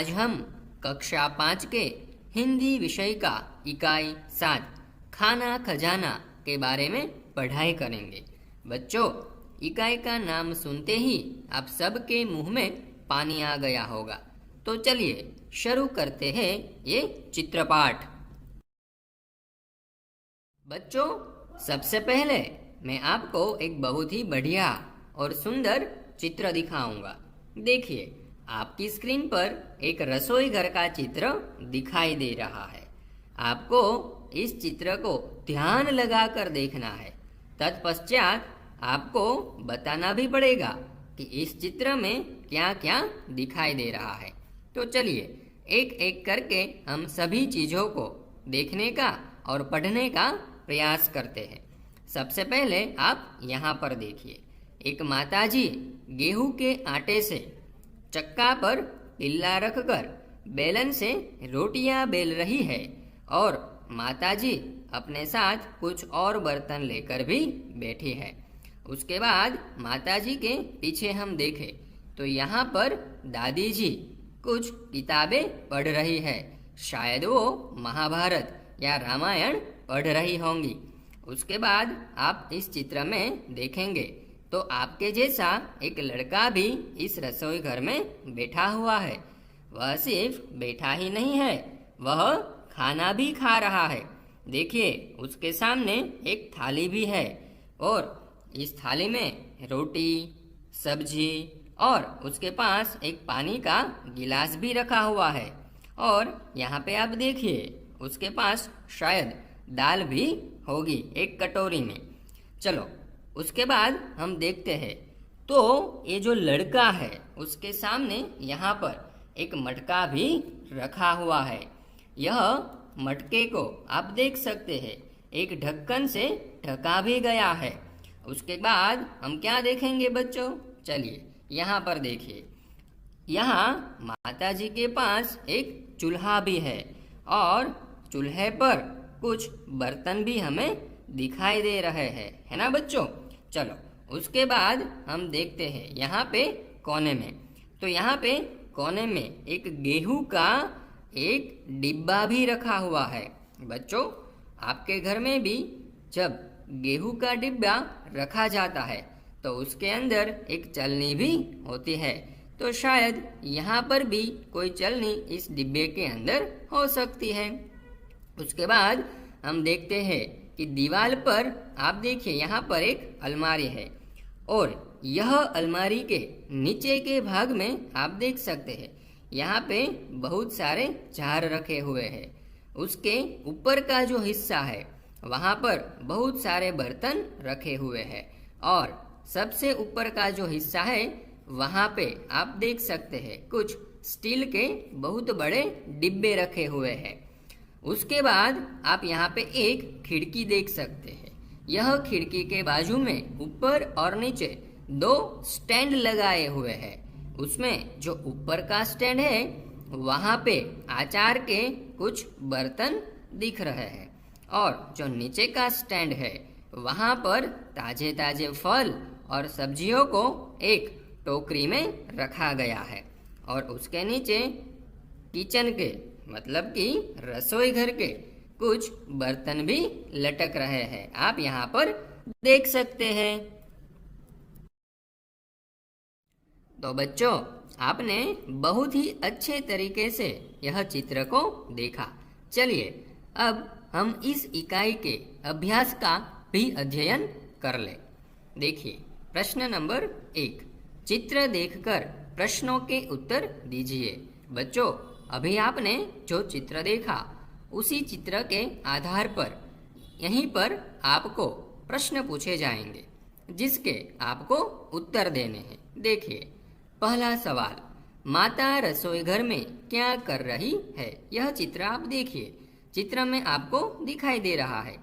आज हम कक्षा 5 के हिंदी विषय का इकाई 7 खाना खजाना के बारे में पढ़ाई करेंगे। बच्चों, इकाई का नाम सुनते ही आप सबके मुंह में पानी आ गया होगा। तो चलिए शुरू करते हैं ये चित्रपाठ। बच्चों, सबसे पहले मैं आपको एक बहुत ही बढ़िया और सुंदर चित्र दिखाऊंगा। देखिए, आपकी स्क्रीन पर एक रसोई घर का चित्र दिखाई दे रहा है। आपको इस चित्र को ध्यान लगाकर देखना है। तत्पश्चात आपको बताना भी पड़ेगा कि इस चित्र में क्या क्या दिखाई दे रहा है। तो चलिए एक एक करके हम सभी चीज़ों को देखने का और पढ़ने का प्रयास करते हैं। सबसे पहले आप यहाँ पर देखिए, एक माताजी गेहूं के आटे से चक्का पर तिल्ला रखकर बेलन से रोटियां बेल रही है और माताजी अपने साथ कुछ और बर्तन लेकर भी बैठी है। उसके बाद माताजी के पीछे हम देखें तो यहाँ पर दादी जी कुछ किताबें पढ़ रही है। शायद वो महाभारत या रामायण पढ़ रही होंगी। उसके बाद आप इस चित्र में देखेंगे तो आपके जैसा एक लड़का भी इस रसोई घर में बैठा हुआ है। वह सिर्फ बैठा ही नहीं है, वह खाना भी खा रहा है। देखिए, उसके सामने एक थाली भी है और इस थाली में रोटी, सब्जी और उसके पास एक पानी का गिलास भी रखा हुआ है। और यहाँ पे आप देखिए, उसके पास शायद दाल भी होगी एक कटोरी में। चलो, उसके बाद हम देखते हैं तो ये जो लड़का है उसके सामने यहाँ पर एक मटका भी रखा हुआ है। यह मटके को आप देख सकते हैं एक ढक्कन से ढका भी गया है। उसके बाद हम क्या देखेंगे बच्चों? चलिए यहाँ पर देखिए, यहाँ माताजी के पास एक चूल्हा भी है और चूल्हे पर कुछ बर्तन भी हमें दिखाई दे रहे हैं, है ना बच्चों? चलो, उसके बाद हम देखते हैं यहाँ पे कोने में। तो यहाँ पे कोने में एक गेहूं का एक डिब्बा भी रखा हुआ है। बच्चों, आपके घर में भी जब गेहूं का डिब्बा रखा जाता है तो उसके अंदर एक चलनी भी होती है। तो शायद यहाँ पर भी कोई चलनी इस डिब्बे के अंदर हो सकती है। उसके बाद हम देखते हैं कि दीवार पर आप देखिए यहाँ पर एक अलमारी है और यह अलमारी के नीचे के भाग में आप देख सकते हैं यहाँ पे बहुत सारे जार रखे हुए हैं। उसके ऊपर का जो हिस्सा है वहाँ पर बहुत सारे बर्तन रखे हुए हैं और सबसे ऊपर का जो हिस्सा है वहाँ पे आप देख सकते हैं कुछ स्टील के बहुत बड़े डिब्बे रखे हुए हैं। उसके बाद आप यहाँ पे एक खिड़की देख सकते हैं। यह खिड़की के बाजू में ऊपर और नीचे दो स्टैंड लगाए हुए हैं। उसमें जो ऊपर का स्टैंड है वहाँ पे अचार के कुछ बर्तन दिख रहे हैं और जो नीचे का स्टैंड है वहाँ पर ताजे ताजे फल और सब्जियों को एक टोकरी में रखा गया है और उसके नीचे किचन के मतलब कि रसोई घर के कुछ बर्तन भी लटक रहे हैं। आप यहाँ पर देख सकते हैं। तो बच्चों, आपने बहुत ही अच्छे तरीके से यह चित्र को देखा। चलिए अब हम इस इकाई के अभ्यास का भी अध्ययन कर ले। देखिए, प्रश्न नंबर 1, चित्र देखकर प्रश्नों के उत्तर दीजिए। बच्चों, अभी आपने जो चित्र देखा उसी चित्र के आधार पर यहीं पर आपको प्रश्न पूछे जाएंगे जिसके आपको उत्तर देने हैं। देखिए, पहला सवाल, माता रसोई घर में क्या कर रही है? यह चित्र आप देखिए। चित्र में आपको दिखाई दे रहा है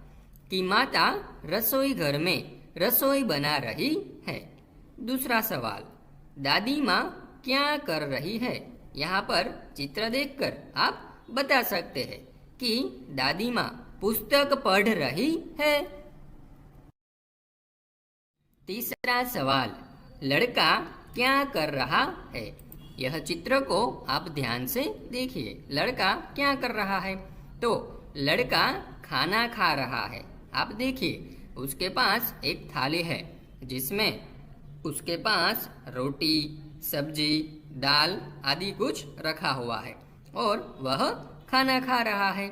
कि माता रसोई घर में रसोई बना रही है। दूसरा सवाल, दादी माँ क्या कर रही है? यहाँ पर चित्र देखकर आप बता सकते हैं कि दादी माँ पुस्तक पढ़ रही है। तीसरा सवाल, लड़का क्या कर रहा है? यह चित्र को आप ध्यान से देखिए। लड़का क्या कर रहा है? तो लड़का खाना खा रहा है। आप देखिए, उसके पास एक थाली है जिसमें उसके पास रोटी, सब्जी, दाल आदि कुछ रखा हुआ है और वह खाना खा रहा है।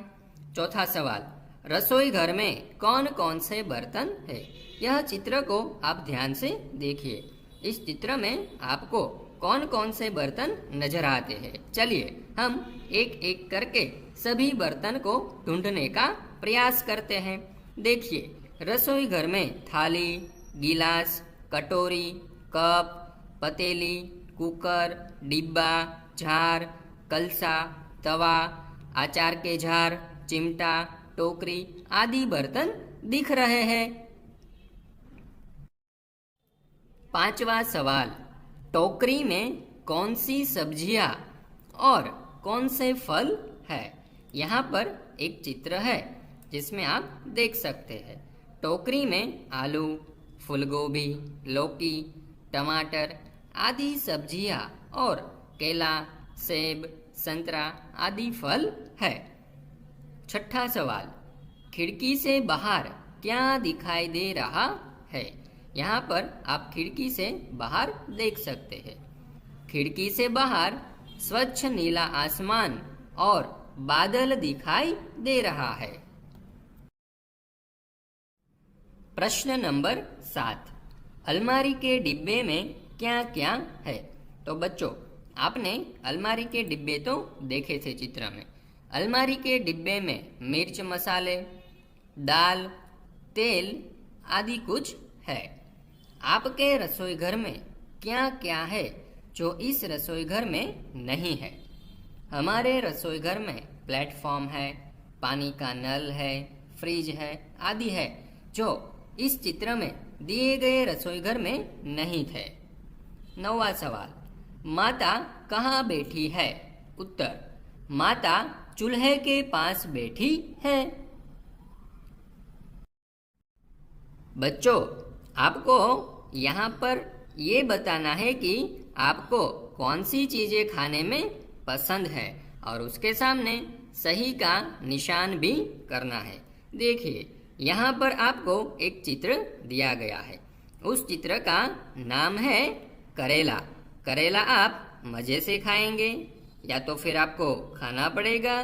चौथा सवाल, रसोई घर में कौन कौन से बर्तन है? यह चित्र को आप ध्यान से देखिए। इस चित्र में आपको कौन कौन से बर्तन नजर आते हैं? चलिए हम एक एक करके सभी बर्तन को ढूंढने का प्रयास करते हैं। देखिए, रसोई घर में थाली, गिलास, कटोरी, कप, पतीली, कुकर, डिब्बा, जार, कलसा, तवा, अचार के जार, चिमटा, टोकरी आदि बर्तन दिख रहे हैं। पांचवा सवाल, टोकरी में कौन सी सब्जियां और कौन से फल है? यहाँ पर एक चित्र है जिसमें आप देख सकते हैं। टोकरी में आलू, फूलगोभी, लौकी, टमाटर आदि सब्जियां और केला, सेब, संतरा आदि फल है। छठा सवाल, खिड़की से बाहर क्या दिखाई दे रहा है? यहाँ पर आप खिड़की से बाहर देख सकते हैं। खिड़की से बाहर स्वच्छ नीला आसमान और बादल दिखाई दे रहा है। प्रश्न नंबर 7, अलमारी के डिब्बे में क्या क्या है? तो बच्चों, आपने अलमारी के डिब्बे तो देखे थे चित्र में। अलमारी के डिब्बे में मिर्च मसाले, दाल, तेल आदि कुछ है। आपके रसोई घर में क्या क्या है जो इस रसोई घर में नहीं है? हमारे रसोई घर में प्लेटफॉर्म है, पानी का नल है, फ्रिज है आदि है जो इस चित्र में दिए गए रसोई घर में नहीं थे। 9वां सवाल, माता कहाँ बैठी है? उत्तर, माता चूल्हे के पास बैठी है। बच्चों, आपको यहाँ पर ये बताना है कि आपको कौन सी चीजें खाने में पसंद है और उसके सामने सही का निशान भी करना है। देखिए, यहाँ पर आपको एक चित्र दिया गया है। उस चित्र का नाम है करेला। करेला आप मजे से खाएंगे या तो फिर आपको खाना पड़ेगा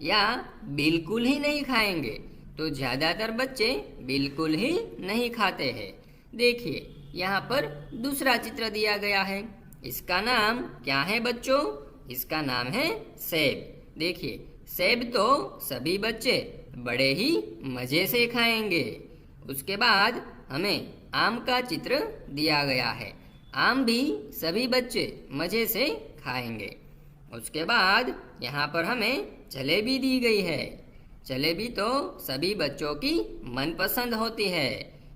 या बिल्कुल ही नहीं खाएंगे। तो ज्यादातर बच्चे बिल्कुल ही नहीं खाते हैं। देखिए, यहाँ पर दूसरा चित्र दिया गया है। इसका नाम क्या है बच्चों? इसका नाम है सेब। देखिए, सेब तो सभी बच्चे बड़े ही मजे से खाएंगे। उसके बाद हमें आम का चित्र दिया गया है। आम भी सभी बच्चे मजे से खाएंगे। उसके बाद यहाँ पर हमें जलेबी दी गई है। जलेबी तो सभी बच्चों की मनपसंद होती है,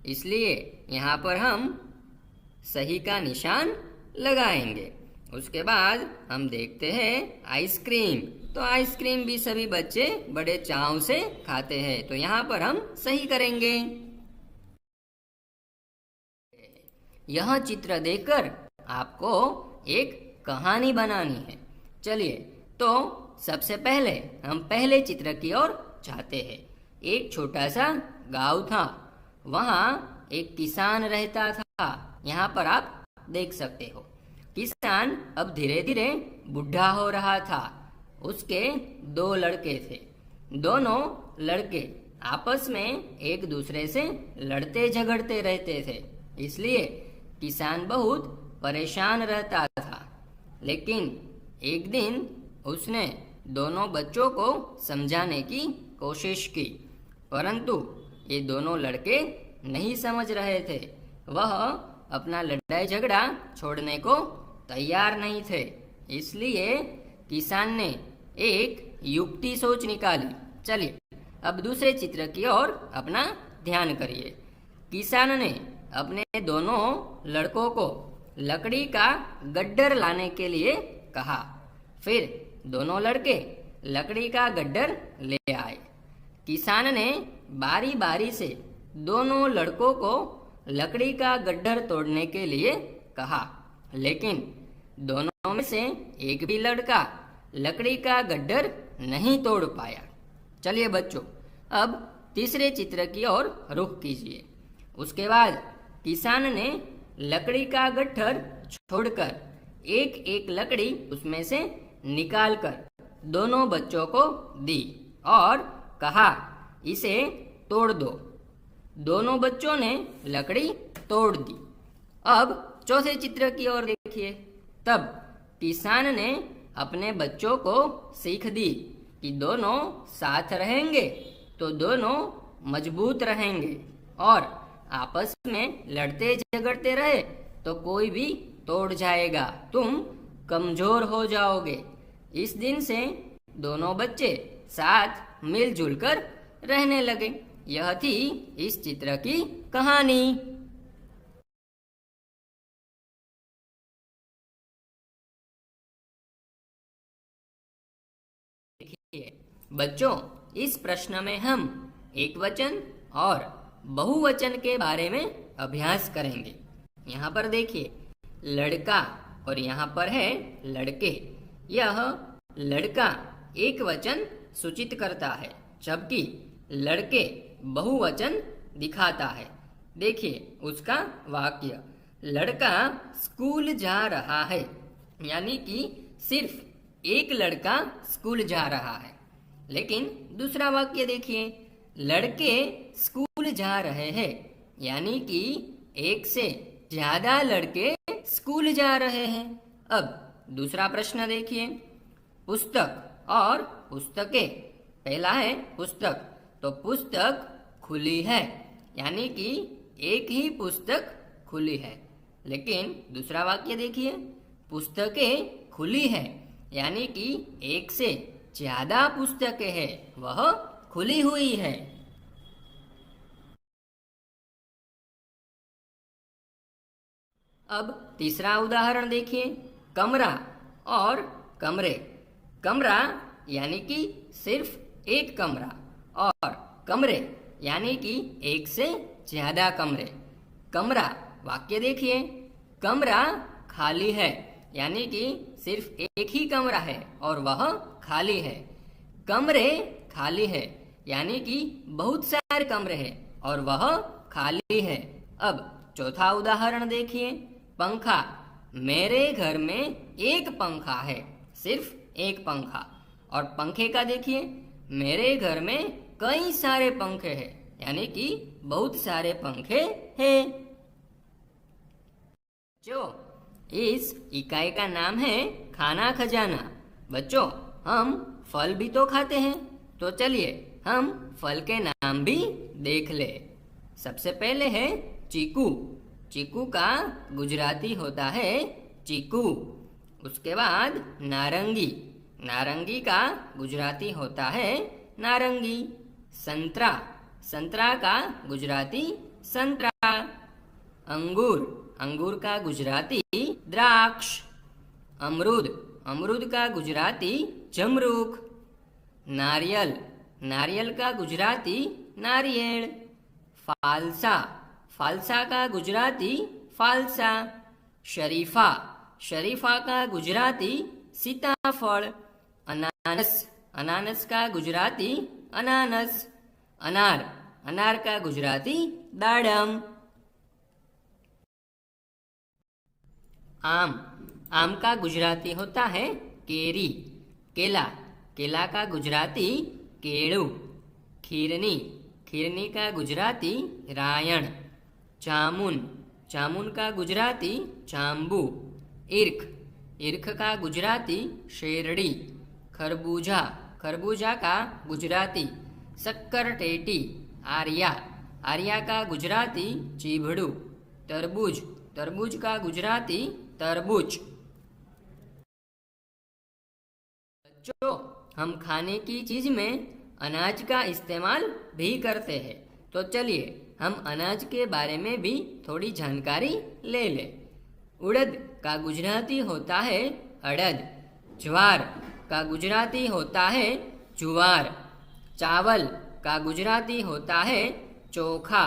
इसलिए यहाँ पर हम सही का निशान लगाएंगे। उसके बाद हम देखते हैं आइसक्रीम। तो आइसक्रीम भी सभी बच्चे बड़े चाव से खाते हैं, तो यहाँ पर हम सही करेंगे। यह चित्र देखकर आपको एक कहानी बनानी है। चलिए, तो सबसे पहले हम पहले चित्र की ओर जाते हैं। एक छोटा सा गांव था। वहाँ एक किसान रहता था। यहाँ पर आप देख सकते हो। किसान अब धीरे धीरे बुढ़ा हो रहा था। उसके 2 लड़के थे। दोनों लड़के आपस में एक दूसरे से लड़ते झगड़ते रहते थे, इसलिए किसान बहुत परेशान रहता था। लेकिन एक दिन उसने दोनों बच्चों को समझाने की कोशिश की, परंतु ये दोनों लड़के नहीं समझ रहे थे। वह अपना लड़ाई झगड़ा छोड़ने को तैयार नहीं थे। इसलिए किसान ने एक युक्ति सोच निकाली। चलिए, अब दूसरे चित्र की ओर अपना ध्यान करिए। किसान ने अपने दोनों लड़कों को लकड़ी का गड्ढर लाने के लिए कहा। फिर दोनों लड़के लकड़ी का गड्ढर ले आए। किसान ने बारी बारी से दोनों लड़कों को लकड़ी का गड्ढर तोड़ने के लिए कहा, लेकिन दोनों में से एक भी लड़का लकड़ी का गड्ढर नहीं तोड़ पाया। चलिए बच्चों, अब तीसरे चित्र की ओर रुख कीजिए। उसके बाद किसान ने लकड़ी का गट्ठर छोड़कर एक एक लकड़ी उसमें से निकालकर दोनों बच्चों को दी और कहा, इसे तोड़ दो। दोनों बच्चों ने लकड़ी तोड़ दी। अब चौथे चित्र की ओर देखिए। तब किसान ने अपने बच्चों को सीख दी कि दोनों साथ रहेंगे तो दोनों मजबूत रहेंगे, और आपस में लड़ते झगड़ते रहे तो कोई भी तोड़ जाएगा, तुम कमजोर हो जाओगे। इस दिन से दोनों बच्चे साथ मिलजुल कर रहने लगे। यह थी इस चित्र की कहानी। बच्चों, इस प्रश्न में हम एकवचन और बहुवचन के बारे में अभ्यास करेंगे। यहाँ पर देखिए, लड़का और यहाँ पर है लड़के। यह लड़का एक वचन सूचित करता है, जबकि लड़के बहुवचन दिखाता है। देखिए उसका वाक्य, लड़का स्कूल जा रहा है, यानी कि सिर्फ एक लड़का स्कूल जा रहा है। लेकिन दूसरा वाक्य देखिए, लड़के स्कूल जा रहे हैं, यानी कि एक से ज्यादा लड़के स्कूल जा रहे हैं। अब दूसरा प्रश्न देखिए, पुस्तक और पुस्तकें। पहला है पुस्तक, तो पुस्तक खुली है, यानी कि एक ही पुस्तक खुली है। लेकिन दूसरा वाक्य देखिए, पुस्तकें खुली है, यानी कि एक से ज्यादा पुस्तकें हैं, वह खुली हुई है। अब तीसरा उदाहरण देखिए, कमरा और कमरे। कमरा यानी कि सिर्फ एक कमरा, और कमरे यानी कि एक से ज्यादा कमरे। कमरा वाक्य देखिए, कमरा खाली है, यानी कि सिर्फ एक ही कमरा है और वह खाली है। कमरे खाली है, यानी कि बहुत सारे कमरे हैं और वह खाली है। अब चौथा उदाहरण देखिए, पंखा। मेरे घर में एक पंखा है, सिर्फ एक पंखा। और पंखे का देखिए, मेरे घर में कई सारे पंखे हैं, यानी कि बहुत सारे पंखे हैं। जो इस इकाई का नाम है खाना खजाना। बच्चों, हम फल भी तो खाते हैं, तो चलिए हम फल के नाम भी देख ले। सबसे पहले है चीकू। चीकू का गुजराती होता है चीकू। उसके बाद नारंगी। नारंगी का गुजराती होता है नारंगी। संतरा। संतरा का गुजराती संतरा। अंगूर। अंगूर का गुजराती द्राक्ष। अमरूद। अमरूद का गुजराती जमरूख। नारियल। नारियल का गुजराती नारिયેળ। फालसा। फालसा का गुजराती फालसा। शरीफा। शरीफा का गुजराती सीताफળ। अनानस। अनानस का गुजराती अनानस। अनार। अनार का गुजराती दाडम। आम। आम का गुजराती होता है केरी। केला। केला का गुजराती केळू। खीरनी। खीरनी का गुजराती रायण। जामुन। जामुन का गुजराती जांबू। ईर्ख। ईर्ख का गुजराती शेरडी। खरबूजा। खरबूजा का गुजराती सक्करटेटी। आर्या। आर्या का गुजराती चीभड़ू। तरबूज। तरबूज का गुजराती तरबूज। बच्चों, हम खाने की चीज में अनाज का इस्तेमाल भी करते हैं, तो चलिए हम अनाज के बारे में भी थोड़ी जानकारी ले लें। उड़द का गुजराती होता है अड़द। ज्वार का गुजराती होता है जुवार। चावल का गुजराती होता है चोखा।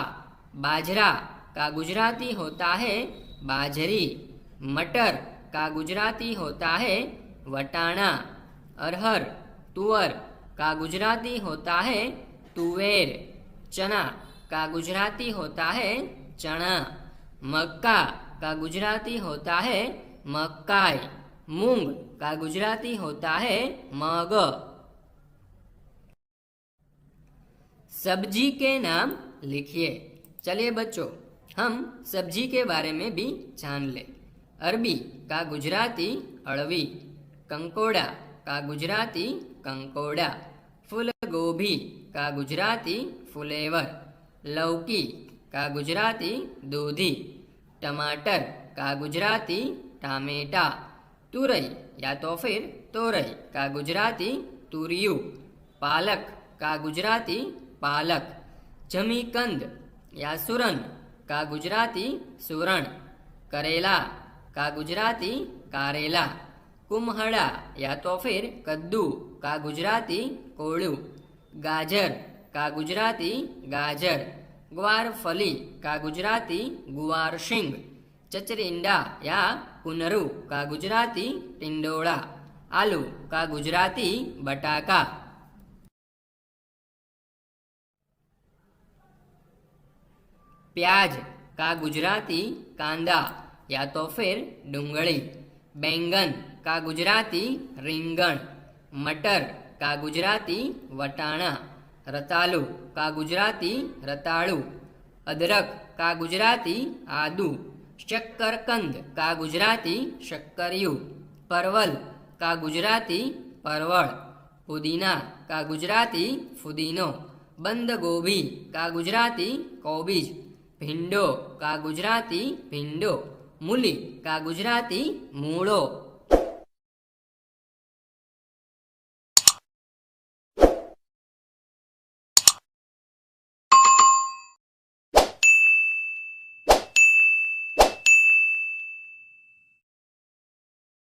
बाजरा का गुजराती होता है बाजरी। मटर का गुजराती होता है वटाणा। अरहर तुअर का गुजराती होता है तुवेर। चना का गुजराती होता है चना। मक्का का गुजराती होता है मक्काई। मूंग का गुजराती होता है मग। सब्जी के नाम लिखिए। चलिए बच्चों, हम सब्जी के बारे में भी जान ले। अरबी का गुजराती अळवी। कंकोड़ा का गुजराती कंकोड़ा। फूल गोभी का गुजराती फुलेवर। लौकी का गुजराती दूधी। टमाटर का गुजराती टामेटा। तुरई या तो फिर तोरई का गुजराती तुरियु। पालक का गुजराती पालक। जमीकंद या सुरन का गुजराती सुरण। करेला का गुजराती कारेला। कुम्हड़ा या तो फिर कद्दू का गुजराती कोड़ू। गाजर का गुजराती गाजर। ग्वारफली का गुजराती गुवार शिंग। चचरिंडा या कुनरू का गुजराती टिंडोड़ा। आलू का गुजराती बटाका। प्याज का गुजराती कांदा या तो फिर डुंगળી। बैंगन का गुजराती રીંગણ। मटर का गुजराती वटाणा। रतालू का गुजराती रताड़ू। अदरक का गुजराती आदू। शक्करकंद का गुजराती शक्करियू। परवल का गुजराती परवल। पुदीना का गुजराती फुदीनो। बंद गोभी का गुजराती कोबीज। भिंडो का गुजराती भिंडो। मूली का गुजराती मूळो।